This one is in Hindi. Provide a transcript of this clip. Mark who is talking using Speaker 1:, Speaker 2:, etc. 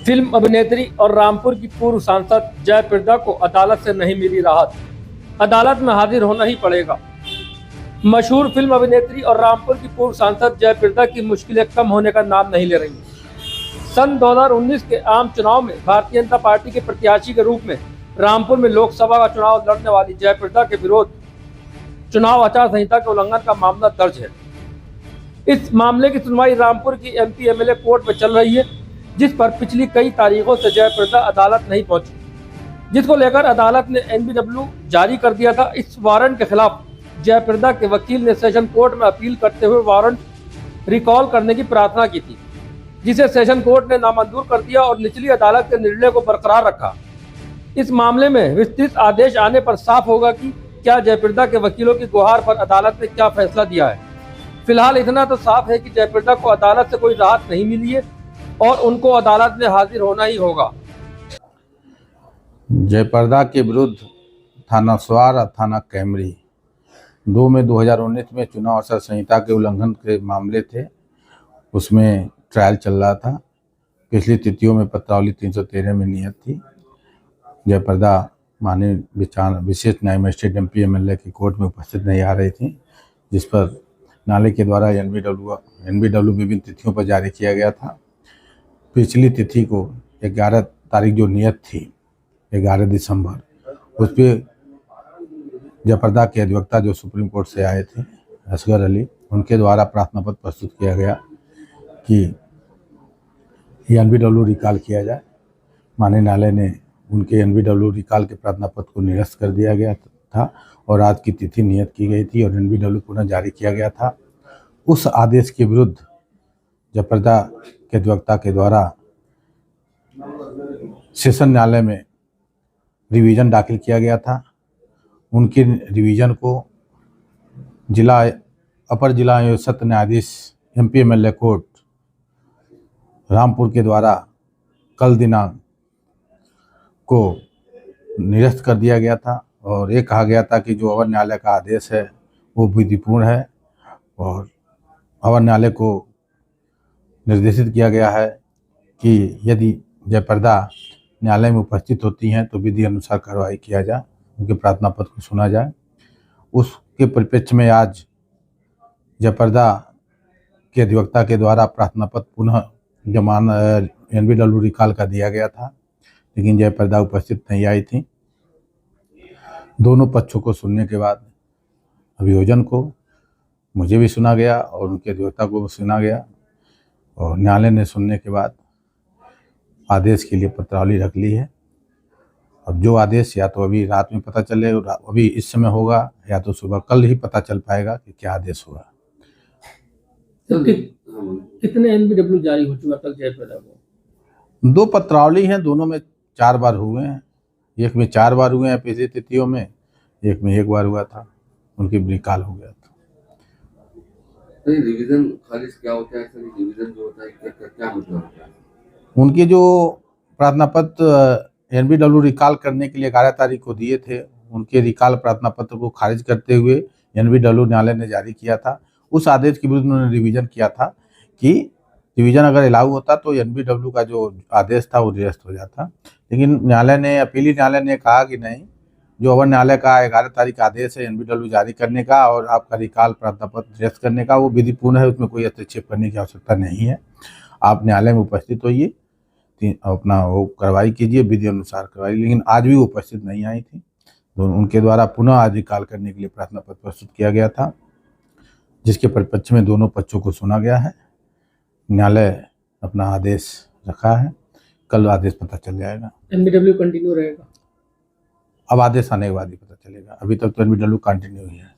Speaker 1: फिल्म अभिनेत्री और रामपुर की पूर्व सांसद जयप्रदा को अदालत से नहीं मिली राहत, अदालत में हाजिर होना ही पड़ेगा। मशहूर फिल्म अभिनेत्री और रामपुर की पूर्व सांसद जयप्रदा की मुश्किलें कम होने का नाम नहीं ले रही। सन 2019 के आम चुनाव में भारतीय जनता पार्टी के प्रत्याशी के रूप में रामपुर में लोकसभा का चुनाव लड़ने वाली जयप्रदा के विरोध चुनाव आचार संहिता के उल्लंघन का मामला दर्ज है। इस मामले की सुनवाई रामपुर की MP MLA कोर्ट में चल रही है, जिस पर पिछली कई तारीखों से जयप्रदा अदालत नहीं पहुंची, जिसको लेकर अदालत ने NBW जारी कर दिया था। इस वारंट के खिलाफ जयप्रदा के वकील ने सेशन कोर्ट में अपील करते हुए वारंट रिकॉल करने की प्रार्थना की थी, जिसे सेशन कोर्ट ने नामंजूर कर दिया और निचली अदालत के निर्णय को बरकरार रखा। इस मामले में विस्तृत आदेश आने पर साफ होगा कि क्या जयप्रदा के वकीलों की गुहार पर अदालत ने क्या फैसला दिया है। फिलहाल इतना तो साफ है कि जयप्रदा को अदालत से कोई राहत नहीं मिली है और उनको अदालत में हाजिर होना ही होगा।
Speaker 2: जयप्रदा के विरुद्ध थाना स्वार और थाना कैमरी दो में 2019 में चुनाव आचार संहिता के उल्लंघन के मामले थे। उसमें ट्रायल चल रहा था। पिछली तिथियों में पत्रावली 313 में नियत थी। जयप्रदा माननीय विशेष न्याय मजिस्ट्रेट MP MLA की कोर्ट में उपस्थित नहीं आ रही थी, जिस पर नाले के द्वारा NBW विभिन्न तिथियों पर जारी किया गया था। पिछली तिथि को 11 तारीख जो नियत थी 11 दिसंबर, उस पर जयप्रदा के अधिवक्ता जो सुप्रीम कोर्ट से आए थे असगर अली, उनके द्वारा प्रार्थना पत्र प्रस्तुत किया गया कि NBW रिकॉल किया जाए। माननीय न्यायालय ने उनके NBW रिकॉल के प्रार्थना पत्र को निरस्त कर दिया गया था और आज की तिथि नियत की गई थी और NBW पुनः जारी किया गया था। उस आदेश के विरुद्ध जयप्रदा के अधिवक्ता के द्वारा सेशन न्यायालय में रिवीजन दाखिल किया गया था। उनके रिवीजन को अपर जिला एवं सत्र न्यायाधीश MP MLA कोर्ट रामपुर के द्वारा कल दिनांक को निरस्त कर दिया गया था और ये कहा गया था कि जो अवर न्यायालय का आदेश है वो विधिपूर्ण है और अवर न्यायालय को निर्देशित किया गया है कि यदि जयप्रदा न्यायालय में उपस्थित होती हैं तो विधि अनुसार कार्रवाई किया जाए, उनके प्रार्थना पत्र को सुना जाए। उसके परिप्रेक्ष्य में आज जयप्रदा के अधिवक्ता के द्वारा प्रार्थना पत्र पुनः NBW रिकॉल का दिया गया था, लेकिन जयप्रदा उपस्थित नहीं आई थी। दोनों पक्षों को सुनने के बाद अभियोजन को मुझे भी सुना गया और उनके अधिवक्ता को भी सुना गया और न्यायालय ने सुनने के बाद आदेश के लिए पत्रावली रख ली है। अब जो आदेश या तो अभी रात में पता चले, अभी इस समय होगा, या तो सुबह कल ही पता चल पाएगा कि क्या आदेश हुआ।
Speaker 1: तो कितने NBW जारी हो चुका कल जयप्रदा को?
Speaker 2: 2 पत्रावली हैं, दोनों में 4 बार हुए हैं। एक में 4 बार हुए हैं पिछली तिथियों में, एक में 1 बार हुआ था, उनकी रिकॉल हो गया था।
Speaker 3: रिवीजन खारिज क्या होता है? रिवीजन जो होता है क्या मतलब होता है?
Speaker 2: उनके जो प्रार्थना पत्र NBW रिकॉल करने के लिए 11 तारीख को दिए थे, उनके रिकॉल प्रार्थना पत्र को खारिज करते हुए NBW न्यायालय ने जारी किया था। उस आदेश के विरुद्ध उन्होंने रिवीजन किया था कि रिवीजन अगर अलाउ होता तो NBW का जो आदेश था वो निरस्त हो जाता, लेकिन न्यायालय ने, अपीली न्यायालय ने कहा कि नहीं, जो अवर न्यायालय का 11 तारीख आदेश है NBW जारी करने का और आपका रिकॉल प्रार्थना पत्र निरस्त करने का, वो विधिपूर्ण है, उसमें कोई हस्तक्षेप करने की आवश्यकता नहीं है। आप न्यायालय में उपस्थित होइए, अपना वो कार्रवाई कीजिए, विधि अनुसार कार्रवाई। लेकिन आज भी वो उपस्थित नहीं आई थी, तो उनके द्वारा पुनः आज रिकॉल करने के लिए प्रार्थना पत्र प्रस्तुत किया गया था, जिसके परिप्रेक्ष्य में दोनों पक्षों को सुना गया है। न्यायालय अपना आदेश रखा है, कल आदेश पता चल जाएगा।
Speaker 1: NBW कंटिन्यू रहेगा?
Speaker 2: अब आदेश आने के बाद ही पता चलेगा, अभी तक तो NBW कंटिन्यू ही है।